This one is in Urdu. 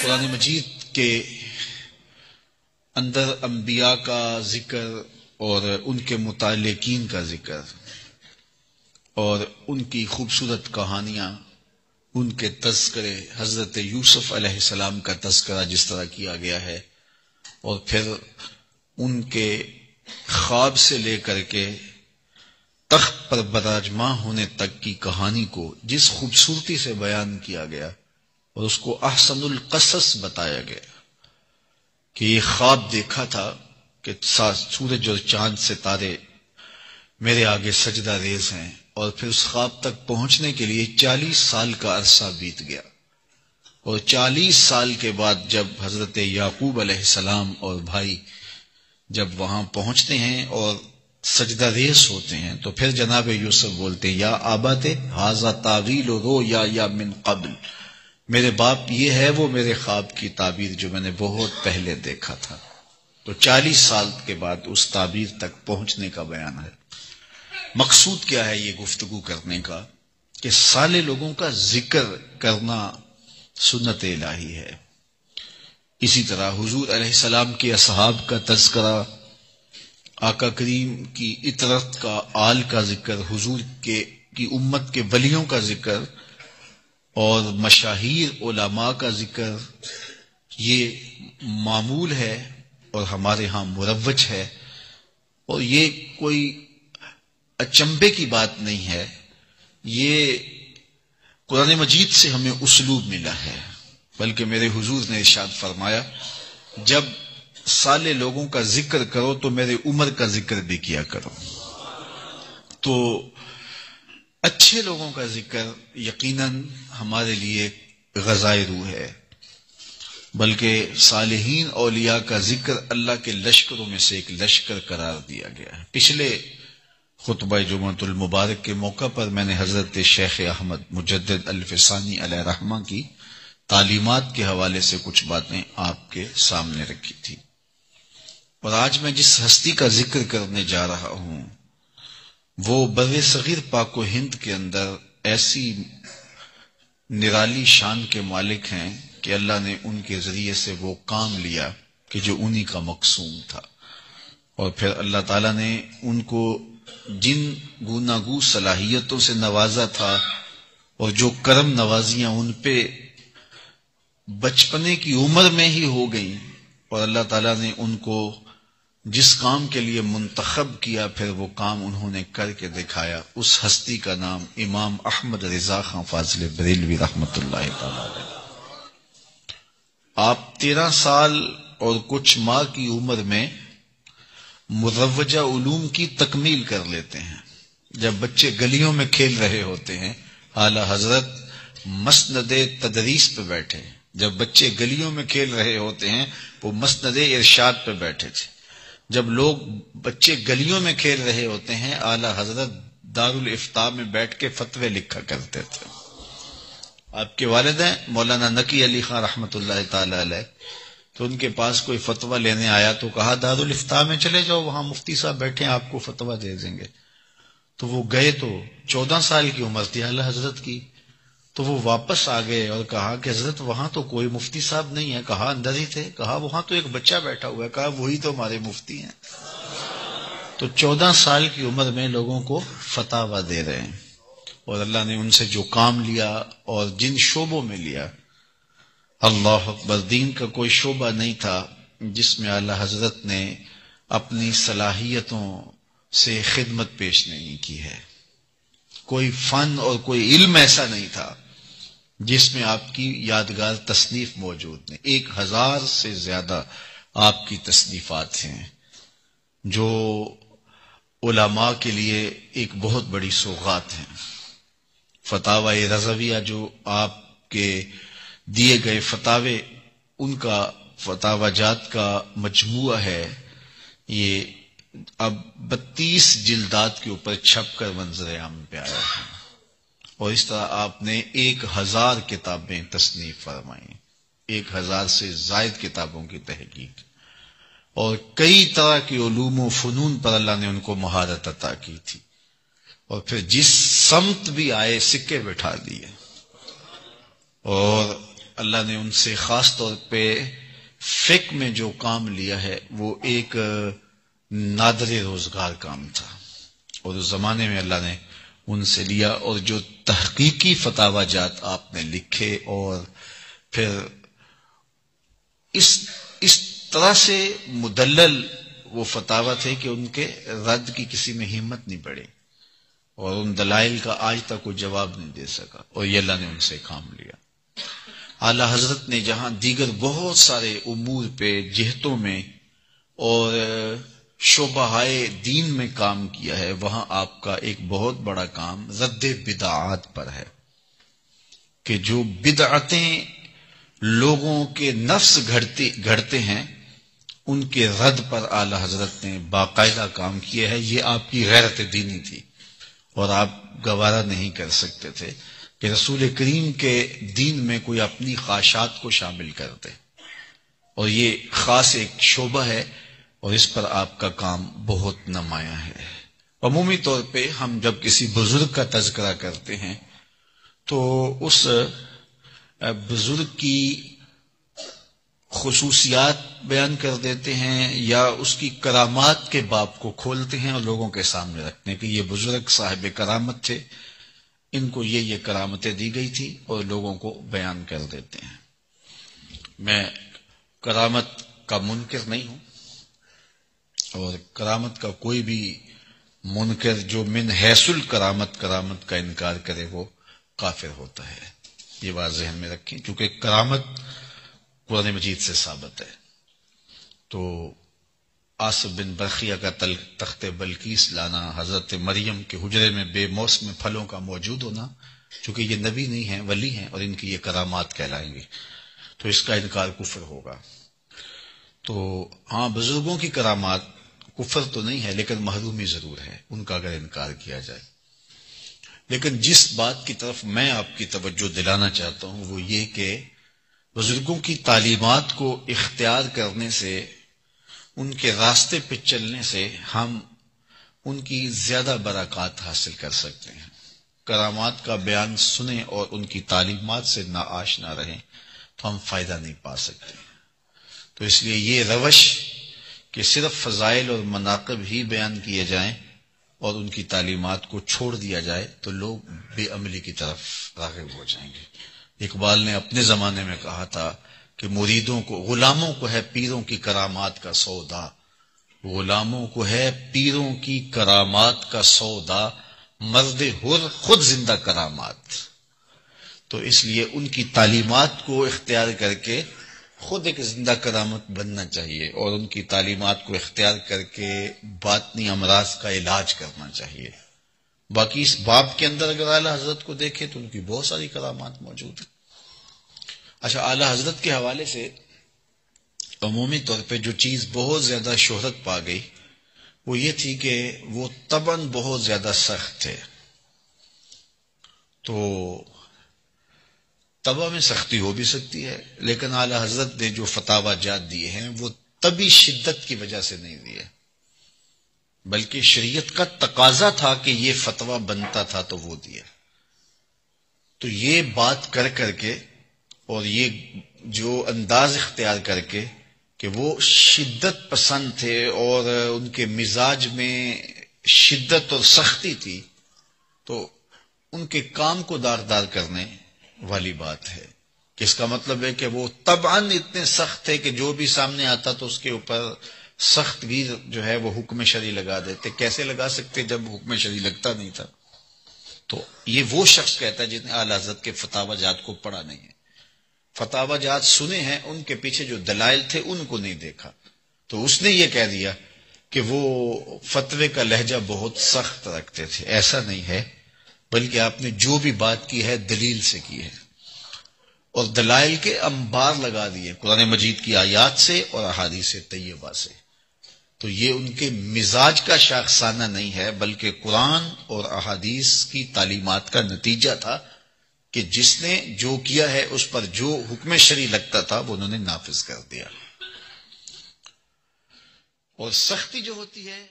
قرآن مجید کے اندر انبیاء کا ذکر اور ان کے متعلقین کا ذکر اور ان کی خوبصورت کہانیاں، ان کے تذکرے، حضرت یوسف علیہ السلام کا تذکرہ جس طرح کیا گیا ہے، اور پھر ان کے خواب سے لے کر کے تخت پر براجماں ہونے تک کی کہانی کو جس خوبصورتی سے بیان کیا گیا اور اس کو احسن القصص بتایا گیا کہ یہ خواب دیکھا تھا کہ سورج اور چاند ستارے میرے آگے سجدہ ریز ہیں، اور پھر اس خواب تک پہنچنے کے لیے 40 سال کا عرصہ بیت گیا، اور 40 سال کے بعد جب حضرت یعقوب علیہ السلام اور بھائی جب وہاں پہنچتے ہیں اور سجدہ ریز ہوتے ہیں تو پھر جناب یوسف بولتے ہیں، یا آبات ھذا تعویل رؤیا من قبل، میرے باپ یہ ہے وہ میرے خواب کی تعبیر جو میں نے بہت پہلے دیکھا تھا۔ تو 40 سال کے بعد اس تعبیر تک پہنچنے کا بیان ہے۔ مقصود کیا ہے یہ گفتگو کرنے کا کہ صالح لوگوں کا ذکر کرنا سنت الہی ہے۔ اسی طرح حضور علیہ السلام کے اصحاب کا تذکرہ، آقا کریم کی اطرت کا، آل کا ذکر، حضور کی امت کے ولیوں کا ذکر اور مشاہیر علماء کا ذکر، یہ معمول ہے اور ہمارے ہاں مروج ہے، اور یہ کوئی اچنبے کی بات نہیں ہے، یہ قرآن مجید سے ہمیں اسلوب ملا ہے۔ بلکہ میرے حضور نے ارشاد فرمایا، جب صالح لوگوں کا ذکر کرو تو میرے عمر کا ذکر بھی کیا کرو۔ تو اچھے لوگوں کا ذکر یقیناً ہمارے لیے غذائے روح ہے، بلکہ صالحین اولیاء کا ذکر اللہ کے لشکروں میں سے ایک لشکر قرار دیا گیا ہے۔ پچھلے خطبہ جمعۃ المبارک کے موقع پر میں نے حضرت شیخ احمد مجدد الفسانی علیہ رحمہ کی تعلیمات کے حوالے سے کچھ باتیں آپ کے سامنے رکھی تھی، اور آج میں جس ہستی کا ذکر کرنے جا رہا ہوں وہ بر صغیر پاک و ہند کے اندر ایسی نرالی شان کے مالک ہیں کہ اللہ نے ان کے ذریعے سے وہ کام لیا کہ جو انہی کا مقصود تھا، اور پھر اللہ تعالیٰ نے ان کو جن گوناگو صلاحیتوں سے نوازا تھا اور جو کرم نوازیاں ان پہ بچپنے کی عمر میں ہی ہو گئیں، اور اللہ تعالیٰ نے ان کو جس کام کے لیے منتخب کیا پھر وہ کام انہوں نے کر کے دکھایا، اس ہستی کا نام امام احمد رضا خان فاضل بریلوی رحمۃ اللہ تعالی علیہ۔ آپ 13 سال اور کچھ ماہ کی عمر میں مروجہ علوم کی تکمیل کر لیتے ہیں۔ جب بچے گلیوں میں کھیل رہے ہوتے ہیں، اعلی حضرت مسند تدریس پہ بیٹھے، جب بچے گلیوں میں کھیل رہے ہوتے ہیں وہ مسند ارشاد پہ بیٹھے تھے، جب بچے گلیوں میں کھیل رہے ہوتے ہیں اعلی حضرت دارالافتاء میں بیٹھ کے فتوے لکھا کرتے تھے۔ آپ کے والد ہیں مولانا نقی علی خان رحمۃ اللہ تعالی علیہ، تو ان کے پاس کوئی فتویٰ لینے آیا تو کہا دارالافتاء میں چلے جاؤ، وہاں مفتی صاحب بیٹھے ہیں آپ کو فتویٰ دے دیں گے۔ تو وہ گئے تو 14 سال کی عمر تھی اعلی حضرت کی، تو وہ واپس آ گئے اور کہا کہ حضرت وہاں تو کوئی مفتی صاحب نہیں ہے، کہا اندر ہی تھے، کہا وہاں تو ایک بچہ بیٹھا ہوا ہے، کہا وہی تو ہمارے مفتی ہیں۔ تو 14 سال کی عمر میں لوگوں کو فتاویٰ دے رہے ہیں، اور اللہ نے ان سے جو کام لیا اور جن شعبوں میں لیا، اللہ اکبر، دین کا کوئی شعبہ نہیں تھا جس میں اعلی حضرت نے اپنی صلاحیتوں سے خدمت پیش نہیں کی ہے، کوئی فن اور کوئی علم ایسا نہیں تھا جس میں آپ کی یادگار تصنیف موجود نہیں۔ 1000 سے زیادہ آپ کی تصنیفات ہیں جو علماء کے لیے ایک بہت بڑی سوغات ہیں۔ فتاوی رضویہ جو آپ کے دیے گئے فتاوے، ان کا فتاوی جات کا مجموعہ ہے، یہ اب 32 جلدات کے اوپر چھپ کر منظر عام پہ آیا ہے، اور اس طرح آپ نے 1000 کتابیں تصنیف فرمائیں، 1000 سے زائد کتابوں کی تحقیق، اور کئی طرح کے علوم و فنون پر اللہ نے ان کو مہارت عطا کی تھی، اور پھر جس سمت بھی آئے سکے بٹھا دیے، اور اللہ نے ان سے خاص طور پہ فقہ میں جو کام لیا ہے وہ ایک نادر روزگار کام تھا، اور اس زمانے میں اللہ نے ان سے لیا، اور جو تحقیقی فتاوی جات آپ نے لکھے، اور پھر اس طرح سے مدلل وہ فتاوی تھے کہ ان کے رد کی کسی میں ہمت نہیں پڑی، اور ان دلائل کا آج تک کوئی جواب نہیں دے سکا، اور یہ اللہ نے ان سے کام لیا۔ اعلی حضرت نے جہاں دیگر بہت سارے امور پہ جہتوں میں اور شعبہ دین میں کام کیا ہے، وہاں آپ کا ایک بہت بڑا کام رد بدعات پر ہے، کہ جو بدعتیں لوگوں کے نفس گھڑتے ہیں ان کے رد پر اعلی حضرت نے باقاعدہ کام کیا ہے۔ یہ آپ کی غیرت دینی تھی، اور آپ گوارا نہیں کر سکتے تھے کہ رسول کریم کے دین میں کوئی اپنی خواہشات کو شامل کر دے، اور یہ خاص ایک شعبہ ہے، اور اس پر آپ کا کام بہت نمایاں ہے۔ عمومی طور پہ ہم جب کسی بزرگ کا تذکرہ کرتے ہیں تو اس بزرگ کی خصوصیات بیان کر دیتے ہیں، یا اس کی کرامات کے باب کو کھولتے ہیں اور لوگوں کے سامنے رکھتے ہیں کہ یہ بزرگ صاحب کرامت تھے، ان کو یہ کرامتیں دی گئی تھی، اور لوگوں کو بیان کر دیتے ہیں۔ میں کرامت کا منکر نہیں ہوں، اور کرامت کا کوئی بھی منکر جو من حیث الکرامت کرامت کا انکار کرے وہ کافر ہوتا ہے، یہ بات ذہن میں رکھیں، کیونکہ کرامت قرآن مجید سے ثابت ہے۔ تو آصف بن برخیہ کا تخت بلقیس لانا، حضرت مریم کے حجرے میں بے موسم پھلوں کا موجود ہونا، چونکہ یہ نبی نہیں ہیں، ولی ہیں، اور ان کی یہ کرامات کہلائیں گے، تو اس کا انکار کفر ہوگا۔ تو ہاں، بزرگوں کی کرامات کفر تو نہیں ہے، لیکن محرومی ضرور ہے ان کا اگر انکار کیا جائے۔ لیکن جس بات کی طرف میں آپ کی توجہ دلانا چاہتا ہوں وہ یہ کہ بزرگوں کی تعلیمات کو اختیار کرنے سے، ان کے راستے پہ چلنے سے ہم ان کی زیادہ برکات حاصل کر سکتے ہیں۔ کرامات کا بیان سنیں اور ان کی تعلیمات سے ناآشنا رہیں تو ہم فائدہ نہیں پا سکتے۔ تو اس لیے یہ روش کہ صرف فضائل اور مناقب ہی بیان کیے جائیں اور ان کی تعلیمات کو چھوڑ دیا جائے تو لوگ بے عملی کی طرف راغب ہو جائیں گے۔ اقبال نے اپنے زمانے میں کہا تھا کہ مریدوں کو، غلاموں کو ہے پیروں کی کرامات کا سودا، غلاموں کو ہے پیروں کی کرامات کا سودا، مرد حر خود زندہ کرامات۔ تو اس لیے ان کی تعلیمات کو اختیار کر کے خود ایک زندہ کرامت بننا چاہیے، اور ان کی تعلیمات کو اختیار کر کے باطنی امراض کا علاج کرنا چاہیے۔ باقی اس باب کے اندر اگر اعلیٰ حضرت کو دیکھیں تو ان کی بہت ساری کرامات موجود ہیں۔ اچھا، اعلیٰ حضرت کے حوالے سے عمومی طور پہ جو چیز بہت زیادہ شہرت پا گئی وہ یہ تھی کہ وہ طبعاً بہت زیادہ سخت تھے۔ تو طبع میں سختی ہو بھی سکتی ہے، لیکن اعلیٰ حضرت نے جو فتاوی جات دیے ہیں وہ طبی شدت کی وجہ سے نہیں دیے، بلکہ شریعت کا تقاضا تھا کہ یہ فتویٰ بنتا تھا تو وہ دیا۔ تو یہ بات کر کے اور یہ جو انداز اختیار کر کے کہ وہ شدت پسند تھے اور ان کے مزاج میں شدت اور سختی تھی، تو ان کے کام کو داغدار کرنے والی بات ہے کہ اس کا مطلب ہے کہ وہ طبعاً اتنے سخت تھے کہ جو بھی سامنے آتا تو اس کے اوپر سخت گیر جو ہے وہ حکم شرعی لگا دیتے۔ کیسے لگا سکتے جب حکم شرعی لگتا نہیں تھا؟ تو یہ وہ شخص کہتا ہے جس نے اعلیٰ حضرت کے فتاوی جات کو پڑھا نہیں ہے، فتاوی جات سنے ہیں، ان کے پیچھے جو دلائل تھے ان کو نہیں دیکھا، تو اس نے یہ کہہ دیا کہ وہ فتوے کا لہجہ بہت سخت رکھتے تھے۔ ایسا نہیں ہے، بلکہ آپ نے جو بھی بات کی ہے دلیل سے کی ہے، اور دلائل کے انبار لگا دیے قرآن مجید کی آیات سے اور احادیث طیبہ سے۔ تو یہ ان کے مزاج کا شاخسانہ نہیں ہے، بلکہ قرآن اور احادیث کی تعلیمات کا نتیجہ تھا کہ جس نے جو کیا ہے اس پر جو حکم شرعی لگتا تھا وہ انہوں نے نافذ کر دیا۔ اور سختی جو ہوتی ہے